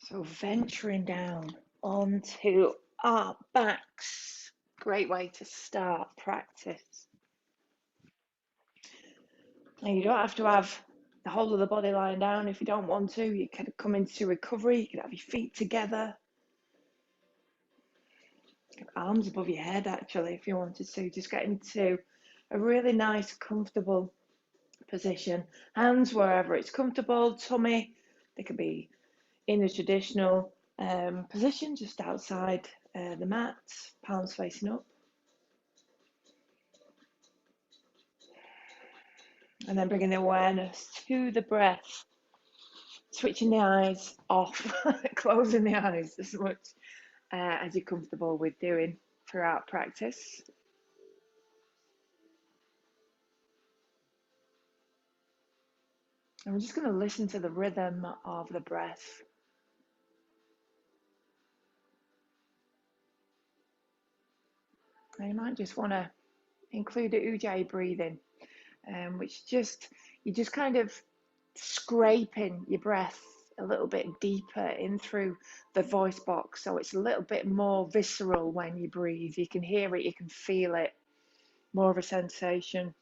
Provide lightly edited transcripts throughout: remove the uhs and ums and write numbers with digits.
So venturing down onto our backs. Great way to start practice. And you don't have to have the whole of the body lying down if you don't want to. You can come into recovery. You can have your feet together. Arms above your head, actually, if you wanted to. Just get into a really nice, comfortable position. Hands wherever it's comfortable. Tummy, they could be in a traditional position, just outside the mat, palms facing up. And then bringing the awareness to the breath, switching the eyes off, closing the eyes as much as you're comfortable with doing throughout practice. And we're just going to listen to the rhythm of the breath. And you might just want to include a ujjayi breathing, which you're just kind of scraping your breath a little bit deeper in through the voice box, so it's a little bit more visceral when you breathe. You can hear it, you can feel it, more of a sensation.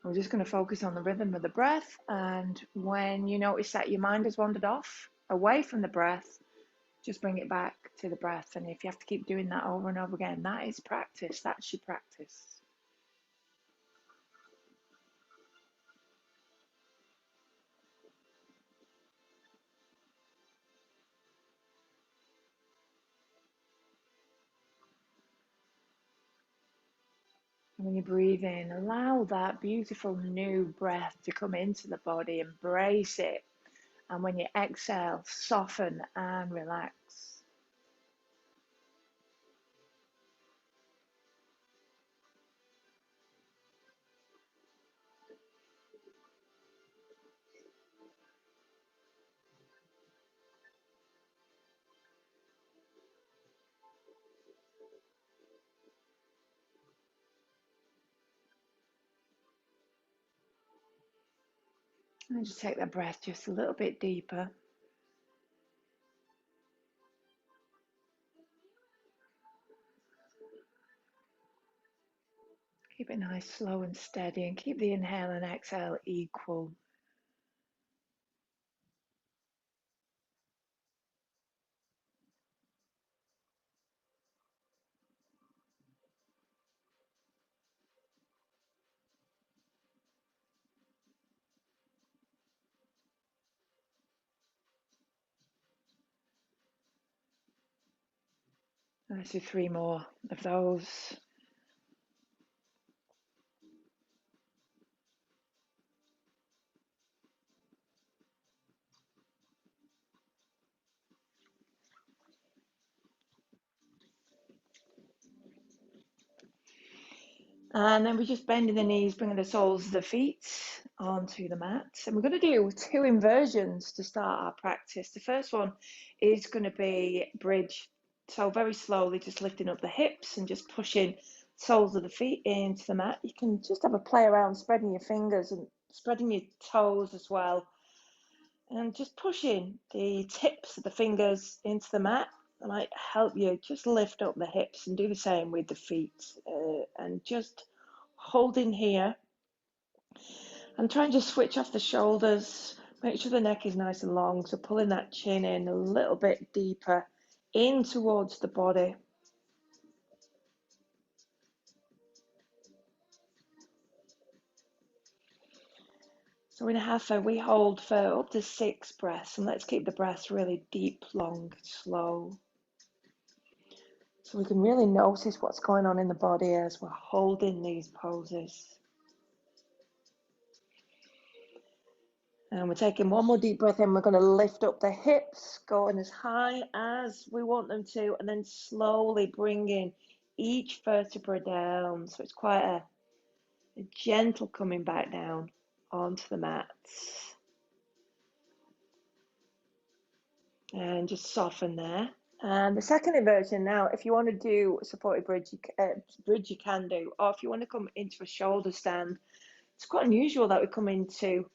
We're just going to focus on the rhythm of the breath, and when you notice that your mind has wandered off away from the breath, just bring it back to the breath. And if you have to keep doing that over and over again, that is practice. That's your practice. And when you breathe in, allow that beautiful new breath to come into the body, embrace it. And when you exhale, soften and relax. And just take that breath just a little bit deeper. Keep it nice, slow and steady, and keep the inhale and exhale equal. Let's do 3 more of those. And then we're just bending the knees, bringing the soles of the feet onto the mat. And we're going to do 2 inversions to start our practice. The first one is going to be bridge. So very slowly, just lifting up the hips and just pushing soles of the feet into the mat. You can just have a play around, spreading your fingers and spreading your toes as well. And just pushing the tips of the fingers into the mat might help you just lift up the hips, and do the same with the feet, and just holding here and try and just switch off the shoulders. Make sure the neck is nice and long, so pulling that chin in a little bit deeper in towards the body. So in Hatha we hold for up to 6 breaths, and let's keep the breaths really deep, long, slow. So we can really notice what's going on in the body as we're holding these poses. And we're taking 1 more deep breath in. We're going to lift up the hips, going as high as we want them to, and then slowly bringing each vertebra down. So it's quite a gentle coming back down onto the mat. and just soften there. And the second inversion now, if you want to do a supported bridge, you can do, or if you want to come into a shoulder stand, it's quite unusual that we come into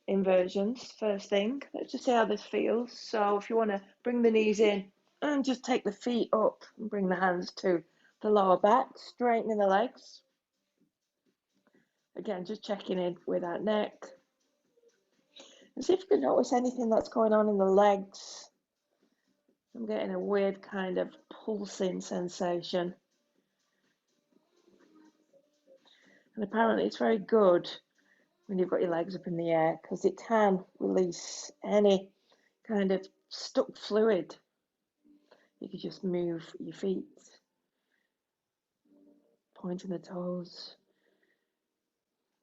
inversions first thing. Let's just see how this feels. So if you want to bring the knees in and just take the feet up and bring the hands to the lower back, straightening the legs. Again, just checking in with that neck. And see if you can notice anything that's going on in the legs. I'm getting a weird kind of pulsing sensation. And apparently it's very good when you've got your legs up in the air because it can release any kind of stuck fluid. You can just move your feet, pointing the toes.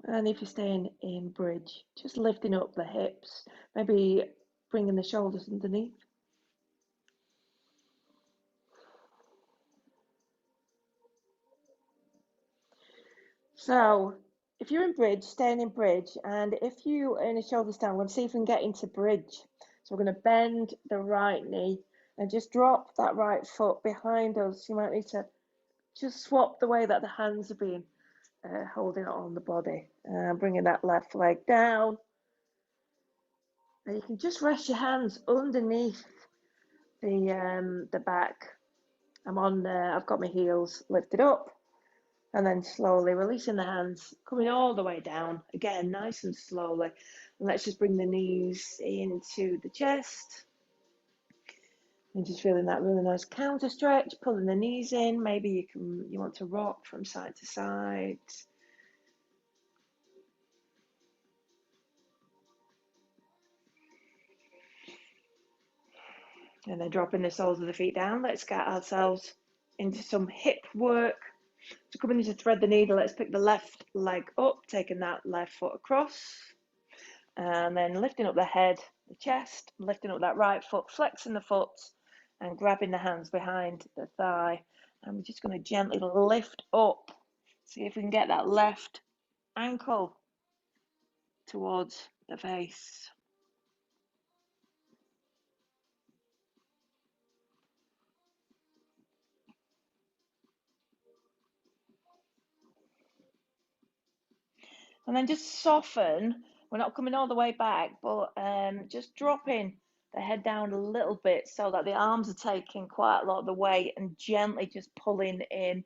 And if you're staying in bridge, just lifting up the hips, maybe bringing the shoulders underneath. So if you're in bridge, staying in bridge, and if you are in a shoulder stand, we're going to see if we can get into bridge. So we're going to bend the right knee and just drop that right foot behind us. You might need to just swap the way that the hands are being holding it on the body, and bringing that left leg down. And you can just rest your hands underneath the back. I'm on there. I've got my heels lifted up, and then slowly releasing the hands, coming all the way down. Again, nice and slowly. And let's just bring the knees into the chest. And just feeling that really nice counter stretch, pulling the knees in. Maybe you want to rock from side to side. And then dropping the soles of the feet down. Let's get ourselves into some hip work. So coming into thread the needle, let's pick the left leg up, taking that left foot across. And then lifting up the head, the chest, lifting up that right foot, flexing the foot, and grabbing the hands behind the thigh. And we're just going to gently lift up. See if we can get that left ankle towards the face. And then just soften. We're not coming all the way back, but just dropping the head down a little bit so that the arms are taking quite a lot of the weight, and gently just pulling in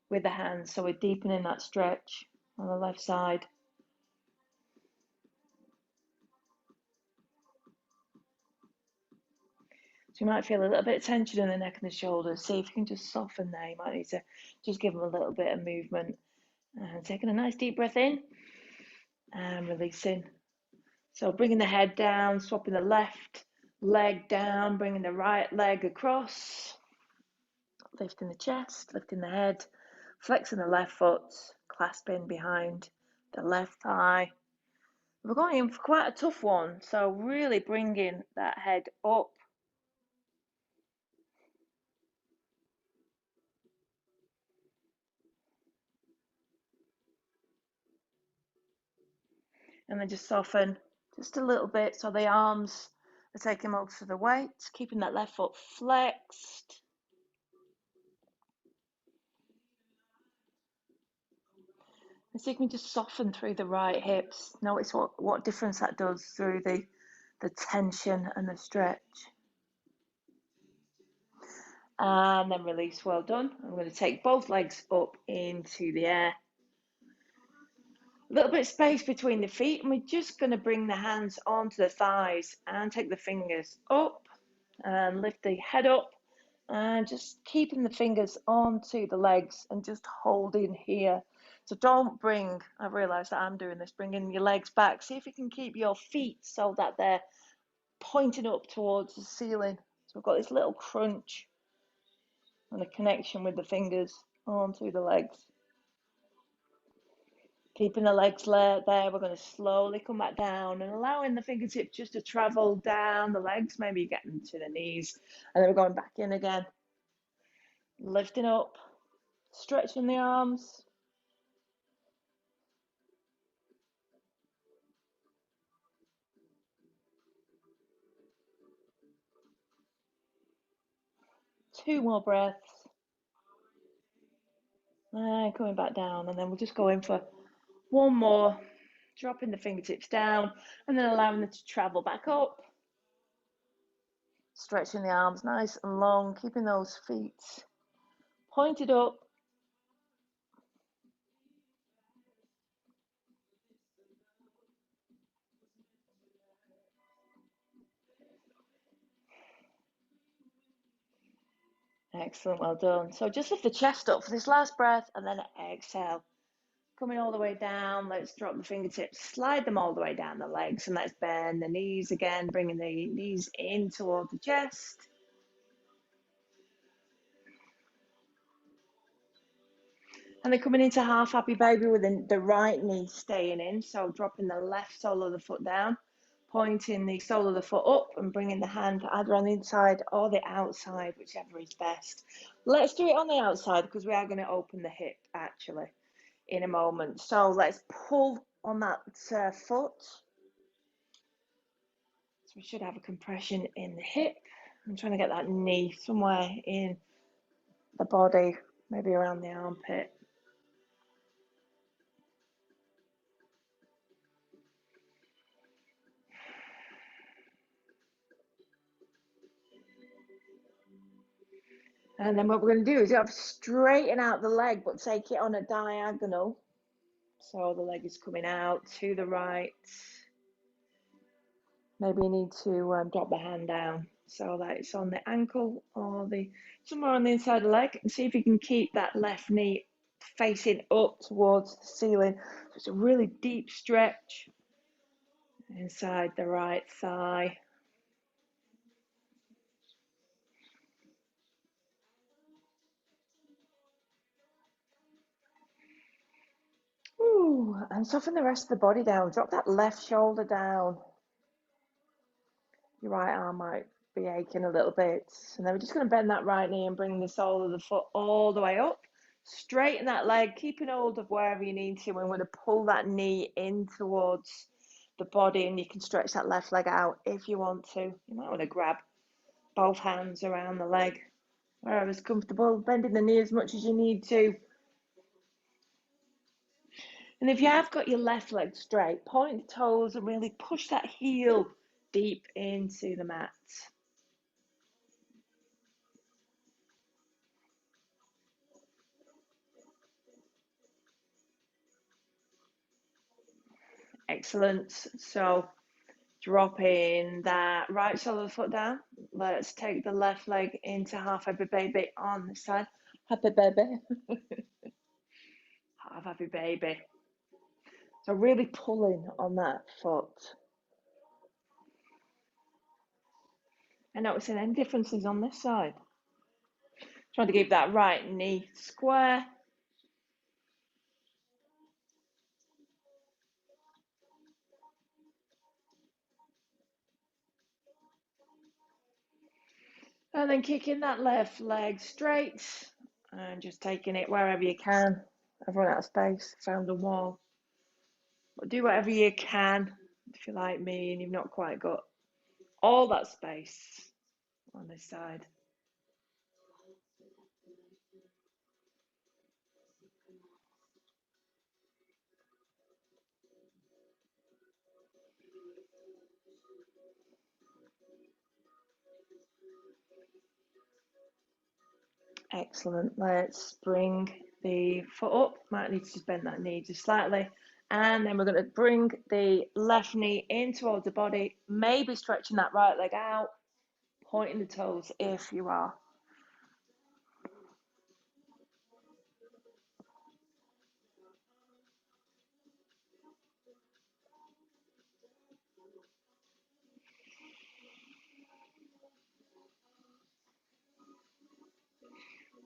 with the hands. So we're deepening that stretch on the left side. So you might feel a little bit of tension in the neck and the shoulders. See if you can just soften there. You might need to just give them a little bit of movement. And taking a nice deep breath in and releasing. So bringing the head down, swapping the left leg down, bringing the right leg across, lifting the chest, lifting the head, flexing the left foot, clasping behind the left thigh. We're going in for quite a tough one, so really bringing that head up. And then just soften just a little bit so the arms are taking most of the weight, keeping that left foot flexed. And so you can just soften through the right hips. Notice what difference that does through the tension and the stretch. And then release. Well done. I'm going to take both legs up into the air. A little bit of space between the feet, and we're just going to bring the hands onto the thighs and take the fingers up and lift the head up, and just keeping the fingers onto the legs and just holding here. So don't bring, I realize that I'm doing this, bringing your legs back. See if you can keep your feet so that they're pointing up towards the ceiling. So we've got this little crunch and a connection with the fingers onto the legs. Keeping the legs there, we're going to slowly come back down and allowing the fingertips just to travel down the legs, maybe getting to the knees, and then we're going back in again. Lifting up, stretching the arms. 2 more breaths. And coming back down, and then we'll just go in for 1 more, dropping the fingertips down, and then allowing them to travel back up. Stretching the arms nice and long, keeping those feet pointed up. Excellent, well done. So just lift the chest up for this last breath, and then exhale. Coming all the way down, let's drop the fingertips, slide them all the way down the legs, and let's bend the knees again, bringing the knees in toward the chest. And then coming into half happy baby with the right knee staying in, so dropping the left sole of the foot down, pointing the sole of the foot up and bringing the hand either on the inside or the outside, whichever is best. Let's do it on the outside because we are going to open the hip actually in a moment. So let's pull on that foot. So we should have a compression in the hip. I'm trying to get that knee somewhere in the body, maybe around the armpit. And then what we're going to do is straighten out the leg, but take it on a diagonal. So the leg is coming out to the right. Maybe you need to drop the hand down so that it's on the ankle or somewhere on the inside of the leg, and see if you can keep that left knee facing up towards the ceiling. So it's a really deep stretch inside the right thigh. Ooh, and soften the rest of the body down. Drop that left shoulder down. Your right arm might be aching a little bit. And then we're just going to bend that right knee and bring the sole of the foot all the way up. Straighten that leg, keeping hold of wherever you need to. And we're going to pull that knee in towards the body, and you can stretch that left leg out if you want to. You might want to grab both hands around the leg, wherever's comfortable, bending the knee as much as you need to. And if you have got your left leg straight, point the toes and really push that heel deep into the mat. Excellent. So dropping that right sole of the foot down. Let's take the left leg into half happy baby on this side. Happy baby. Half happy baby. So really pulling on that foot. And noticing any differences on this side. Trying to keep that right knee square. And then kicking that left leg straight and just taking it wherever you can. I've run out of space, found a wall. But do whatever you can if you're like me and you've not quite got all that space on this side. Excellent. Let's bring the foot up. Might need to just bend that knee just slightly. And then we're going to bring the left knee in towards the body, maybe stretching that right leg out, pointing the toes if you are.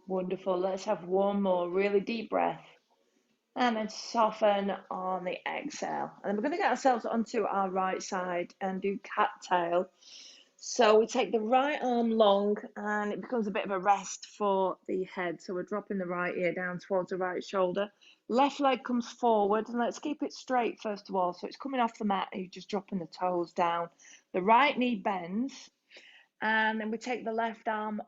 Wonderful. Let's have one more really deep breath. And then soften on the exhale. And then we're going to get ourselves onto our right side and do cat tail. So we take the right arm long and it becomes a bit of a rest for the head. So we're dropping the right ear down towards the right shoulder. Left leg comes forward, and let's keep it straight first of all. So it's coming off the mat and you're just dropping the toes down. The right knee bends, and then we take the left arm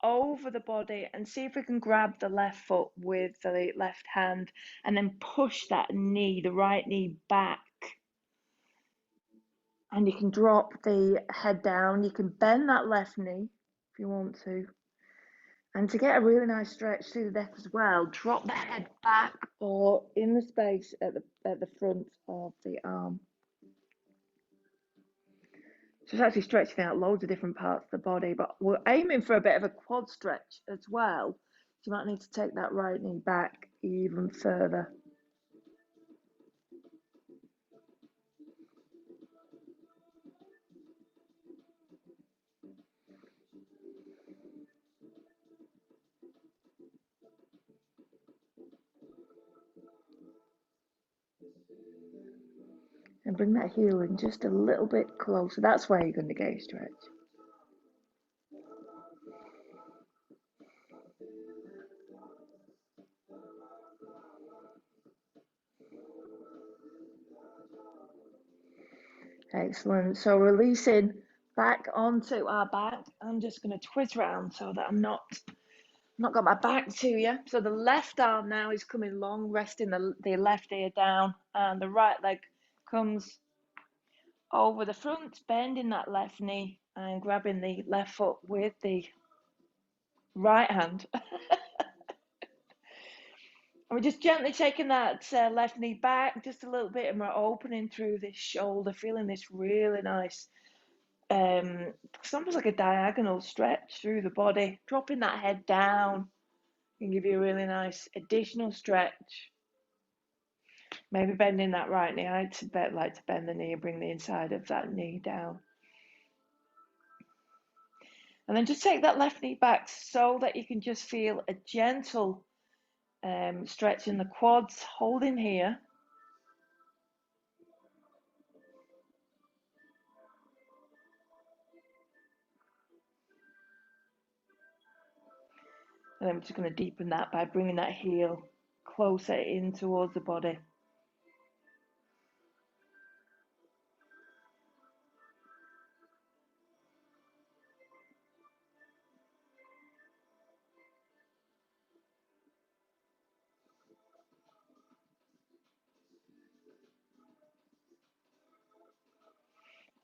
over the body and see if we can grab the left foot with the left hand and then push that knee, the right knee, back. And you can drop the head down. You can bend that left knee if you want to. And to get a really nice stretch through the neck as well, drop the head back or in the space at the front of the arm. So it's actually stretching out loads of different parts of the body, but we're aiming for a bit of a quad stretch as well. So you might need to take that right knee back even further. And bring that heel in just a little bit closer. That's where you're going to get a stretch. Excellent. So releasing back onto our back. I'm just going to twist round so that I'm not got my back to you. So the left arm now is coming long, resting the left ear down, and the right leg comes over the front, bending that left knee and grabbing the left foot with the right hand. And we're just gently taking that left knee back just a little bit, and we're opening through this shoulder, feeling this really nice, it's almost like a diagonal stretch through the body. Dropping that head down can give you a really nice additional stretch. Maybe bending that right knee. I like to bend the knee and bring the inside of that knee down. And then just take that left knee back so that you can just feel a gentle stretch in the quads, holding here. And then we're just going to deepen that by bringing that heel closer in towards the body.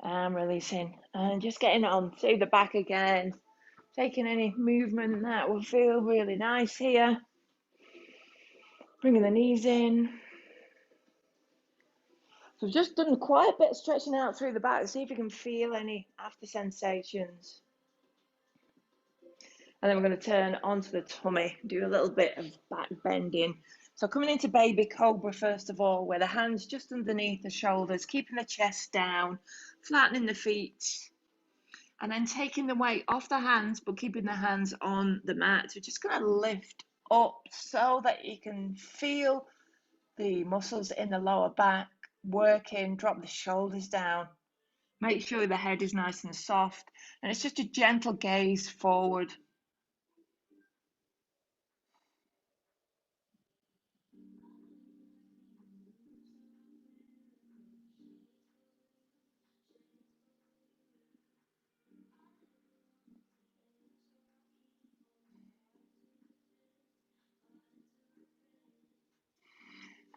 And releasing. And just getting on to the back again. Taking any movement that will feel really nice here. Bringing the knees in. So we've just done quite a bit of stretching out through the back. See if you can feel any after sensations. And then we're going to turn onto the tummy, do a little bit of back bending. So coming into baby cobra first of all, where the hands just underneath the shoulders, keeping the chest down, flattening the feet, and then taking the weight off the hands, but keeping the hands on the mat. We're just going to lift up so that you can feel the muscles in the lower back working. Drop the shoulders down. Make sure the head is nice and soft, and it's just a gentle gaze forward.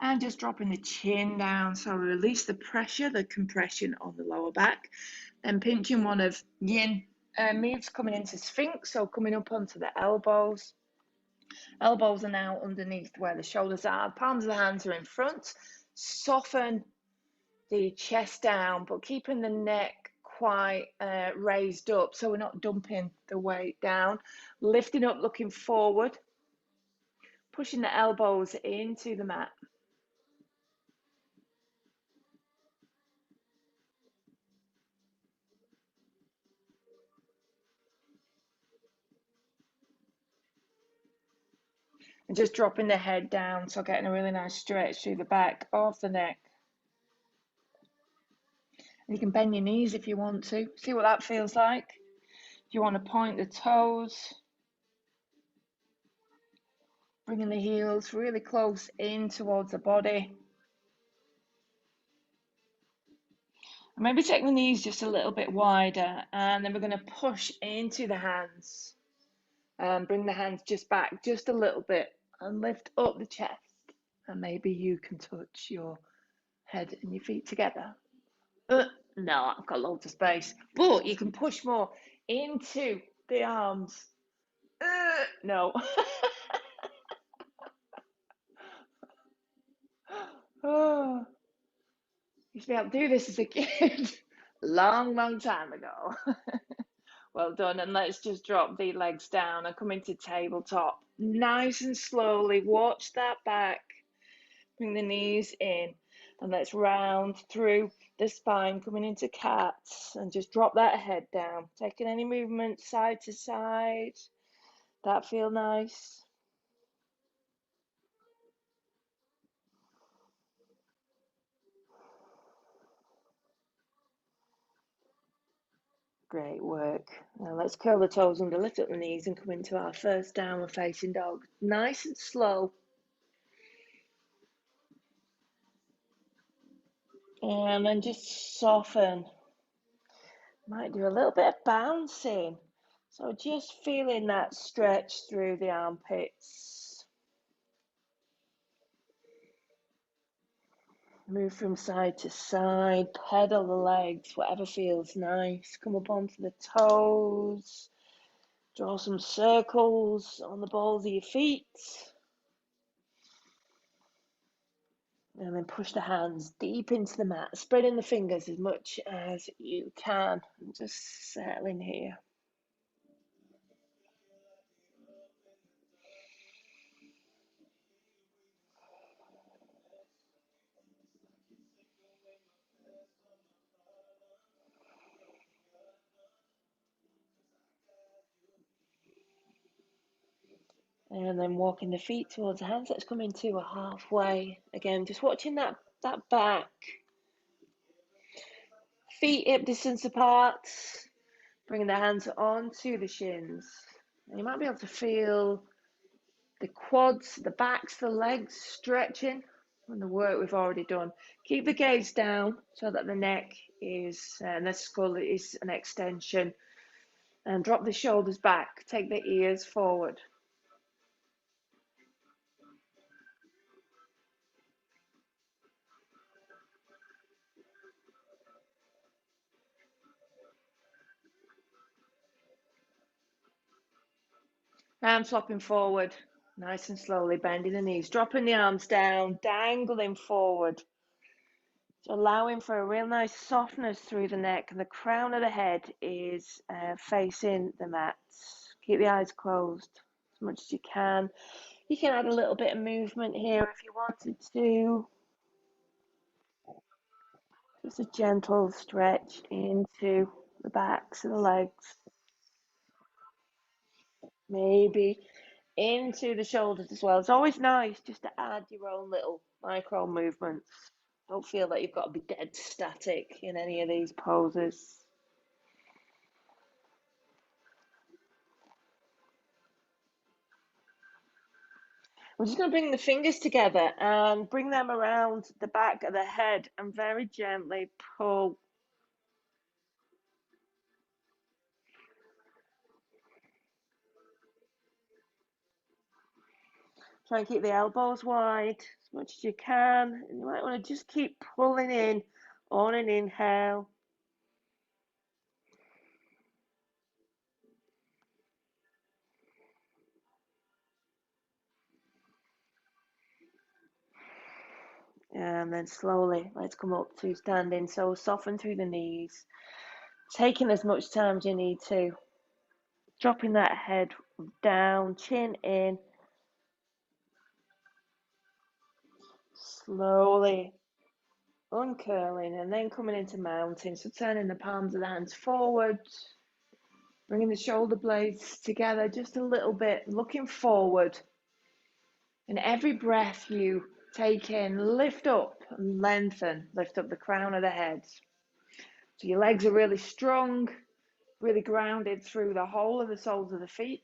And just dropping the chin down, so release the pressure, the compression on the lower back. Then pinching one of yin moves, coming into sphinx, so coming up onto the elbows. Elbows are now underneath where the shoulders are. Palms of the hands are in front. Soften the chest down, but keeping the neck quite raised up, so we're not dumping the weight down. Lifting up, looking forward. Pushing the elbows into the mat. And just dropping the head down, so getting a really nice stretch through the back of the neck. And you can bend your knees if you want to. See what that feels like. If you want to point the toes, bringing the heels really close in towards the body. And maybe take the knees just a little bit wider, and then we're going to push into the hands. And bring the hands just back just a little bit and lift up the chest. And maybe you can touch your head and your feet together. No, I've got loads of space. But you can push more into the arms. No. Oh, used to be able to do this as a kid. Long, long time ago. Well done. And let's just drop the legs down and come into tabletop. Nice and slowly. Watch that back. Bring the knees in. And let's round through the spine, coming into cats. And just drop that head down. Taking any movement side to side. That feel nice? Great work. Now let's curl the toes under, lift up the knees and come into our first downward facing dog. Nice and slow. And then just soften. Might do a little bit of bouncing. So just feeling that stretch through the armpits. Move from side to side, pedal the legs, whatever feels nice. Come up onto the toes. Draw some circles on the balls of your feet. And then push the hands deep into the mat, spreading the fingers as much as you can. And just settle in here. And then walking the feet towards the hands. Let's come into a halfway. Again, just watching that back. Feet hip distance apart. Bringing the hands onto the shins. And you might be able to feel the quads, the backs, the legs stretching from the work we've already done. Keep the gaze down so that the neck is, and the skull is an extension. And drop the shoulders back. Take the ears forward. Arms flopping forward, nice and slowly, bending the knees, dropping the arms down, dangling forward. So allowing for a real nice softness through the neck, and the crown of the head is facing the mat. Keep the eyes closed as much as you can. You can add a little bit of movement here if you wanted to. Just a gentle stretch into the backs of the legs. Maybe into the shoulders as well. It's always nice just to add your own little micro movements. Don't feel that you've got to be dead static in any of these poses. I'm just going to bring the fingers together and bring them around the back of the head and very gently pull. Try and keep the elbows wide as much as you can. And you might want to just keep pulling in on an inhale. And then slowly, let's come up to standing. So soften through the knees, taking as much time as you need to. Dropping that head down, chin in. Slowly uncurling and then coming into mountain. So turning the palms of the hands forward, bringing the shoulder blades together just a little bit, looking forward. And every breath you take in, lift up and lengthen, lift up the crown of the head. So your legs are really strong, really grounded through the whole of the soles of the feet.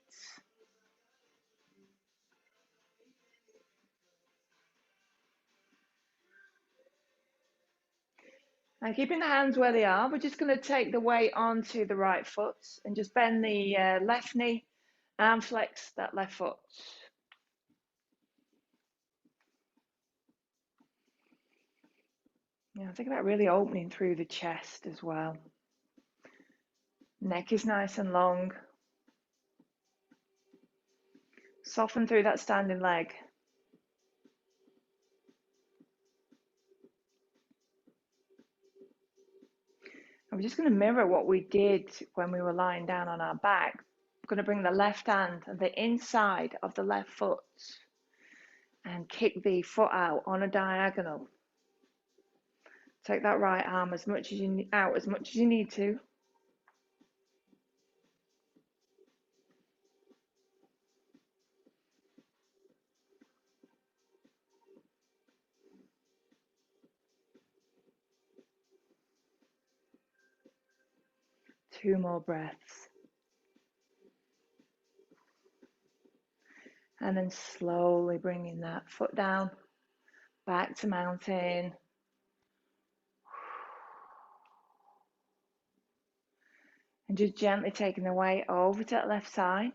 And keeping the hands where they are, we're just going to take the weight onto the right foot and just bend the left knee and flex that left foot. Yeah, think about really opening through the chest as well. Neck is nice and long. Soften through that standing leg. And we're just going to mirror what we did when we were lying down on our back. We're going to bring the left hand and the inside of the left foot and kick the foot out on a diagonal. Take that right arm as much as you out as much as you need to. Two more breaths. And then slowly bringing that foot down, back to mountain. And just gently taking the weight over to that left side,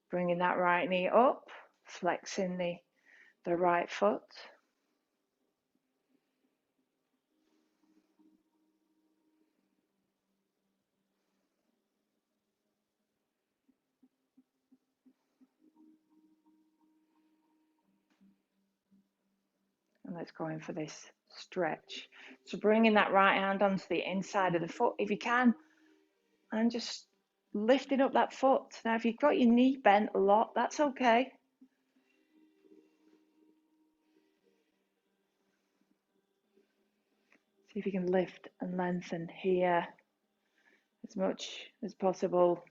bringing that right knee up, flexing the right foot. And let's go in for this stretch. So bringing that right hand onto the inside of the foot if you can, and just lifting up that foot. Now, if you've got your knee bent a lot, that's okay. See if you can lift and lengthen here as much as possible.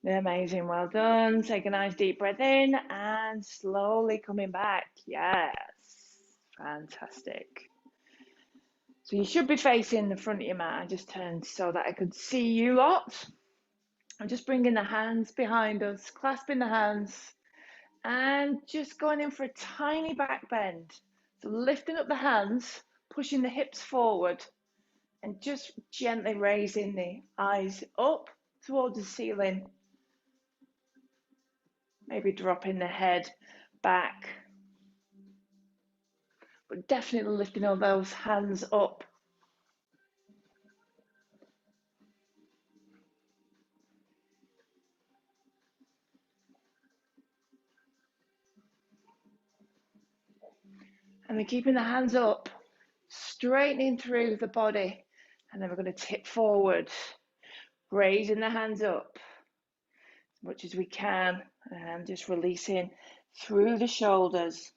Amazing, well done. Take a nice deep breath in and slowly coming back. Yes, fantastic. So you should be facing the front of your mat. I just turned so that I could see you lot. I'm just bringing the hands behind us, clasping the hands, and just going in for a tiny back bend. So lifting up the hands, pushing the hips forward, and just gently raising the eyes up towards the ceiling. Maybe dropping the head back, but definitely lifting all those hands up. And then keeping the hands up, straightening through the body. And then we're going to tip forward, raising the hands up as much as we can, and just releasing through the shoulders.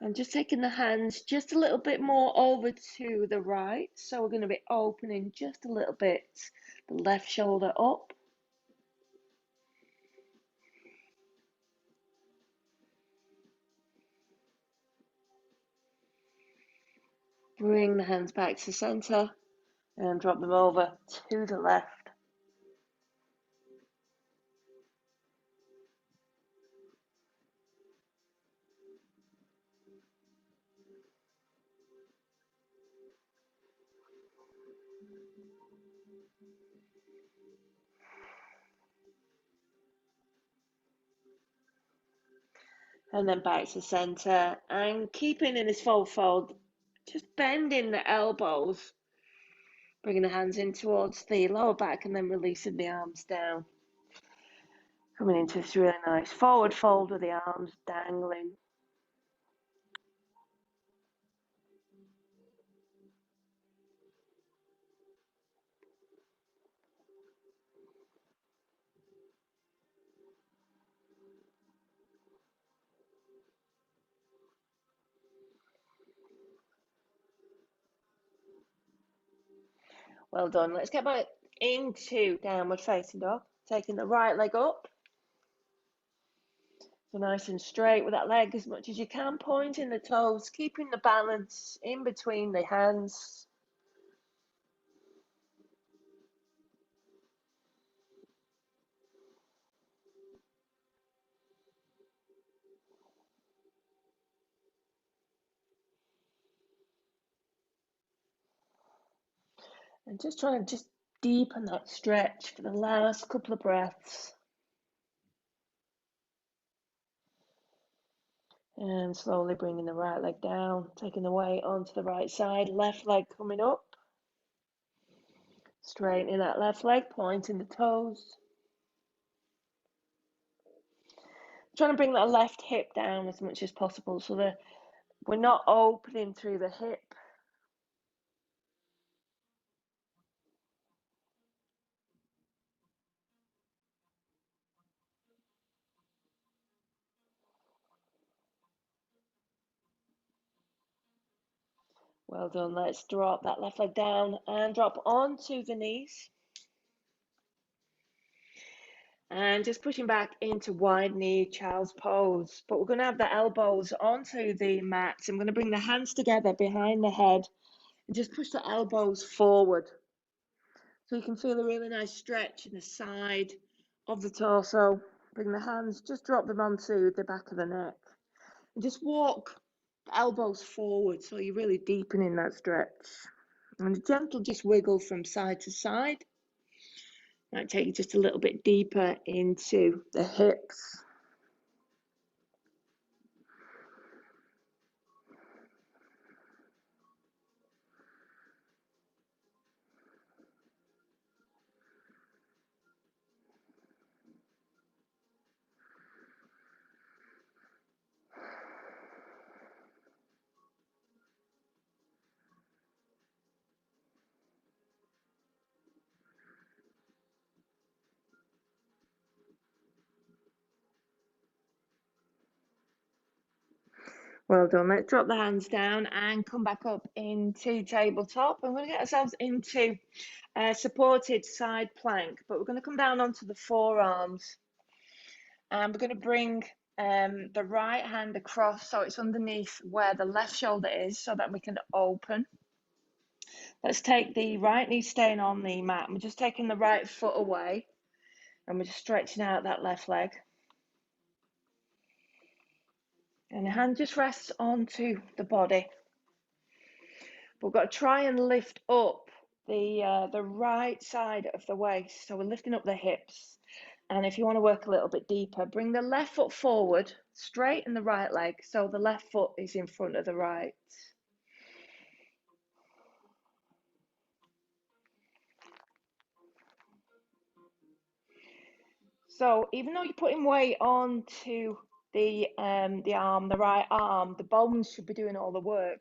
And just taking the hands just a little bit more over to the right. So we're going to be opening just a little bit the left shoulder up. Bring the hands back to center and drop them over to the left. And then back to center, and keeping in this forward fold, just bending the elbows, bringing the hands in towards the lower back, and then releasing the arms down. Coming into this really nice forward fold with the arms dangling. Well done. Let's get back into downward facing dog. Taking the right leg up. So nice and straight with that leg as much as you can. Pointing the toes, keeping the balance in between the hands. And just trying to deepen that stretch for the last couple of breaths. And slowly bringing the right leg down, taking the weight onto the right side, left leg coming up. Straightening that left leg, pointing the toes. Trying to bring that left hip down as much as possible so that we're not opening through the hip. Well done. Let's drop that left leg down and drop onto the knees. And just pushing back into wide knee child's pose. But we're going to have the elbows onto the mat. I'm going to bring the hands together behind the head and just push the elbows forward. So you can feel a really nice stretch in the side of the torso. Bring the hands, just drop them onto the back of the neck. And just walk the elbows forward so you're really deepening that stretch. And a gentle just wiggle from side to side. Might take you just a little bit deeper into the hips. Well done. Let's drop the hands down and come back up into tabletop. I'm going to get ourselves into a supported side plank, but we're going to come down onto the forearms. And we're going to bring the right hand across so it's underneath where the left shoulder is so that we can open. Let's take the right knee staying on the mat. We're just taking the right foot away and we're just stretching out that left leg. And the hand just rests onto the body. We've got to try and lift up the right side of the waist. So we're lifting up the hips. And if you want to work a little bit deeper, bring the left foot forward, straighten the right leg so the left foot is in front of the right. So even though you're putting weight onto the arm, the right arm, the bones should be doing all the work.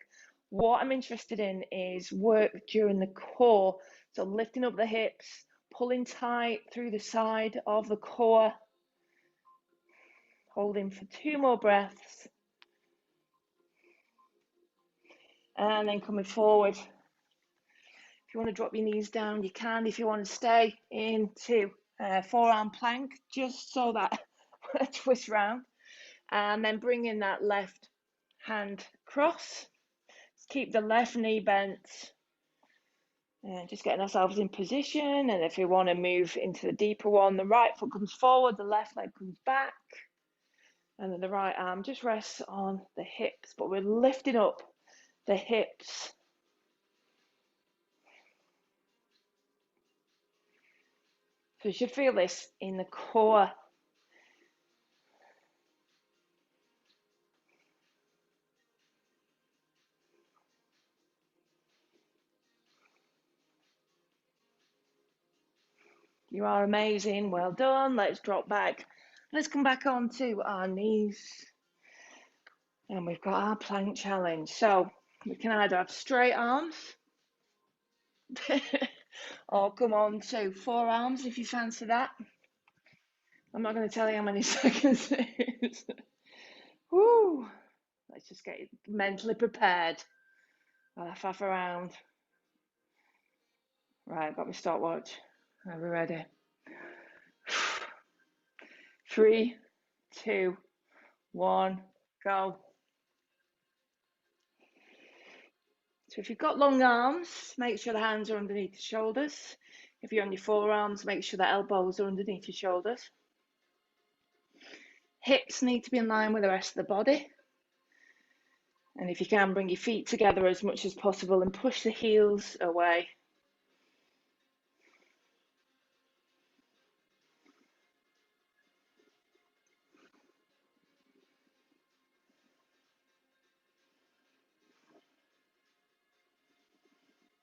What I'm interested in is work during the core. So lifting up the hips, pulling tight through the side of the core, holding for 2 more breaths, and then coming forward. If you want to drop your knees down, you can. If you want to stay into forearm plank, just so that twist round. And then bring in that left hand across. Keep the left knee bent. And just getting ourselves in position. And if you want to move into the deeper one, the right foot comes forward, the left leg comes back. And then the right arm just rests on the hips. But we're lifting up the hips. So you should feel this in the core. You are amazing. Well done. Let's drop back. Let's come back onto our knees. And we've got our plank challenge. So we can either have straight arms or come on to forearms if you fancy that. I'm not going to tell you how many seconds it is. Woo! Let's just get mentally prepared. I'll faff around. Right, got my stopwatch. Are we ready? 3, 2, 1, go. So if you've got long arms, make sure the hands are underneath the shoulders. If you're on your forearms, make sure the elbows are underneath your shoulders. Hips need to be in line with the rest of the body. And if you can, bring your feet together as much as possible and push the heels away.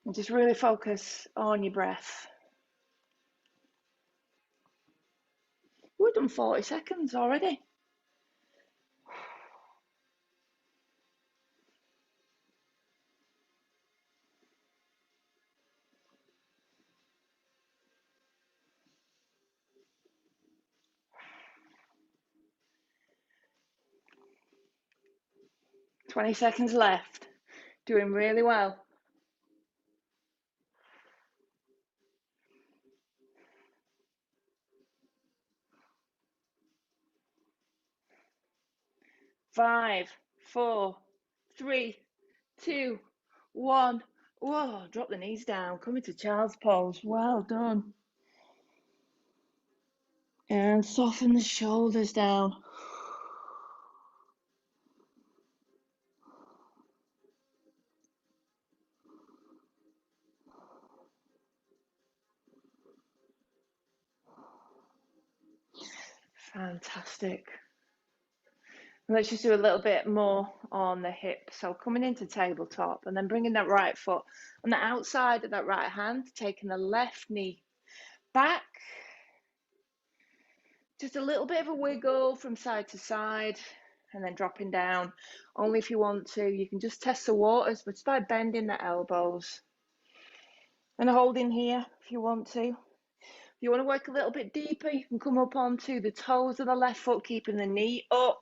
And just really focus on your breath. We've done 40 seconds already. Twenty seconds left. Doing really well. 5, 4, 3, 2, 1. Whoa, drop the knees down. Coming to child's pose. Well done. And soften the shoulders down. Fantastic. Let's just do a little bit more on the hip. So coming into tabletop and then bringing that right foot on the outside of that right hand, taking the left knee back. Just a little bit of a wiggle from side to side and then dropping down. Only if you want to. You can just test the waters, but just by bending the elbows and holding here if you want to. If you want to work a little bit deeper, you can come up onto the toes of the left foot, keeping the knee up.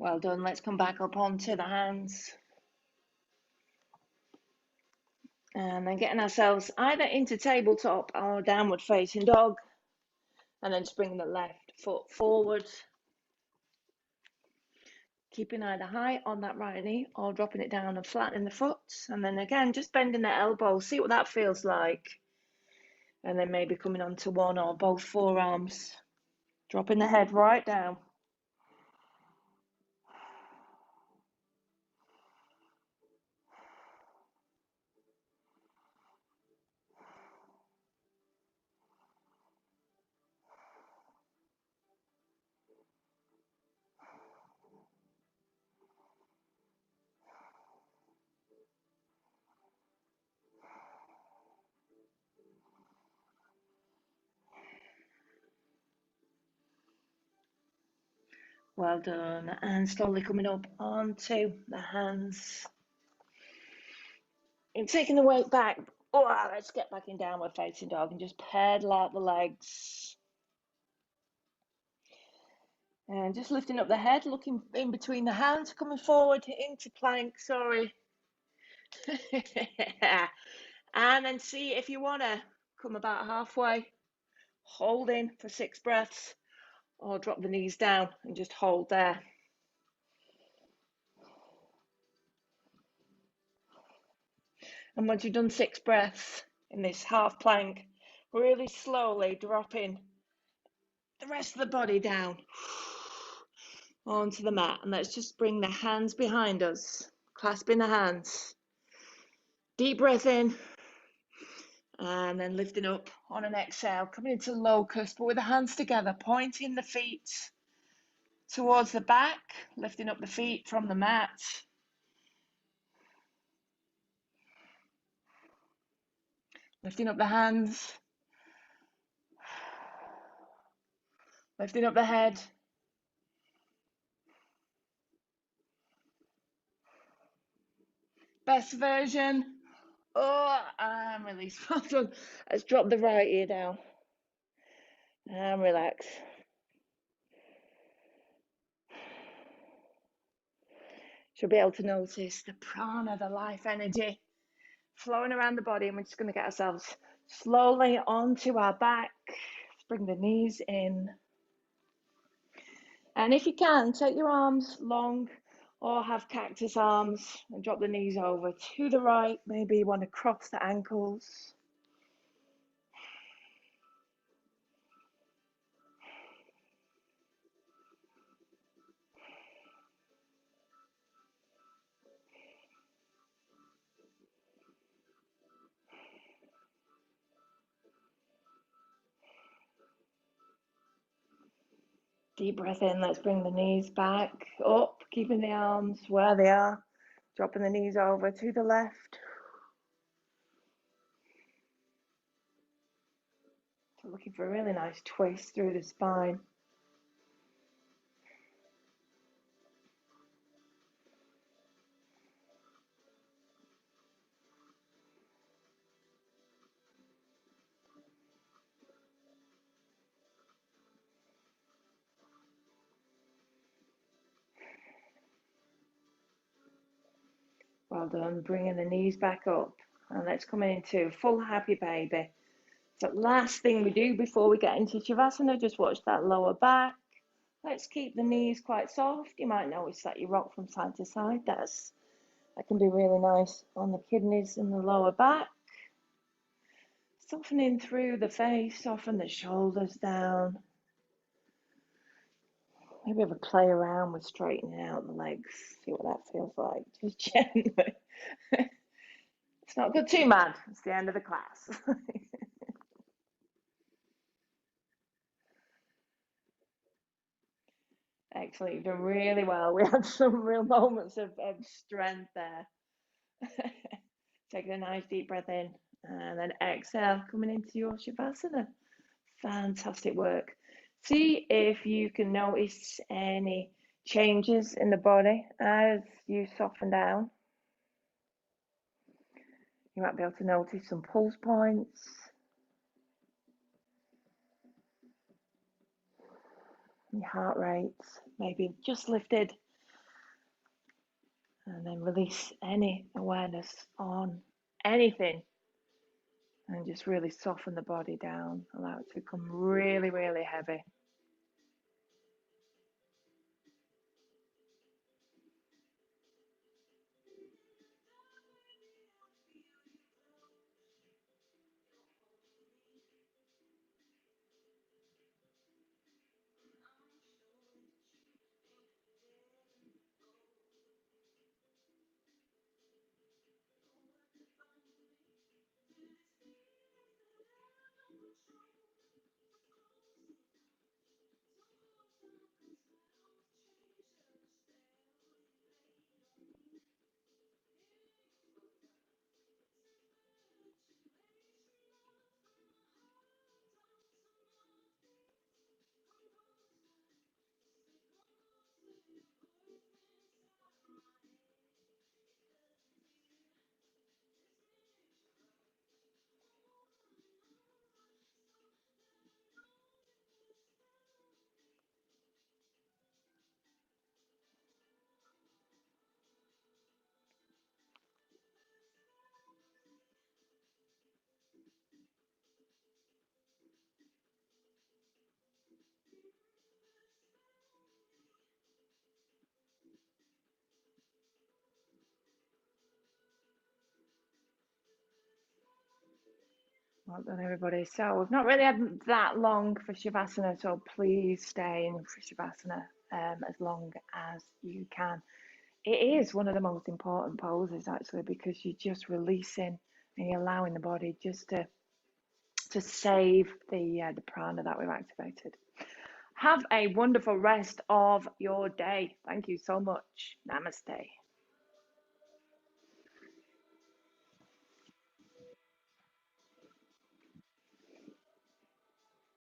Well done. Let's come back up onto the hands. And then getting ourselves either into tabletop or downward facing dog. And then just bringing the left foot forward. Keeping either high on that right knee or dropping it down and flattening the foot. And then again, just bending the elbow. See what that feels like. And then maybe coming onto one or both forearms. Dropping the head right down. Well done. And slowly coming up onto the hands. And taking the weight back. Oh, let's get back in downward facing dog and just pedal out the legs. And just lifting up the head, looking in between the hands, coming forward into plank, sorry. And then see if you want to come about halfway, holding for 6 breaths, or drop the knees down and just hold there. And once you've done 6 breaths in this half plank, really slowly dropping the rest of the body down onto the mat. And let's just bring the hands behind us, clasping the hands. Deep breath in. And then lifting up on an exhale, coming into locust, but with the hands together, pointing the feet towards the back, lifting up the feet from the mat. Lifting up the hands, lifting up the head. Best version. Oh, and release. Well done. Let's drop the right ear down and relax. Should be able to notice the prana, the life energy flowing around the body, and we're just going to get ourselves slowly onto our back. Let's bring the knees in. And if you can, take your arms long or have cactus arms and drop the knees over to the right. Maybe you want to cross the ankles. Deep breath in. Let's bring the knees back up, keeping the arms where they are. Dropping the knees over to the left. So looking for a really nice twist through the spine. Well done. Bringing the knees back up. And let's come into full happy baby. So last thing we do before we get into Shavasana, just watch that lower back. Let's keep the knees quite soft. You might notice that you rock from side to side. That can be really nice on the kidneys and the lower back. Softening through the face, soften the shoulders down. Maybe have a play around with straightening out the legs. See what that feels like. Just gently. It's not good too mad. It's the end of the class. Excellent. You've done really well. We had some real moments of strength there. Taking a nice deep breath in and then exhale, coming into your Shavasana. Fantastic work. See if you can notice any changes in the body as you soften down. You might be able to notice some pulse points. Your heart rates maybe just lifted. And then release any awareness on anything. And just really soften the body down. Allow it to become really, really heavy. Well done, everybody. So we've not really had that long for Shavasana, so please stay in for Shavasana as long as you can. It is one of the most important poses actually because you're just releasing and you're allowing the body just to save the prana that we've activated. Have a wonderful rest of your day. Thank you so much. Namaste.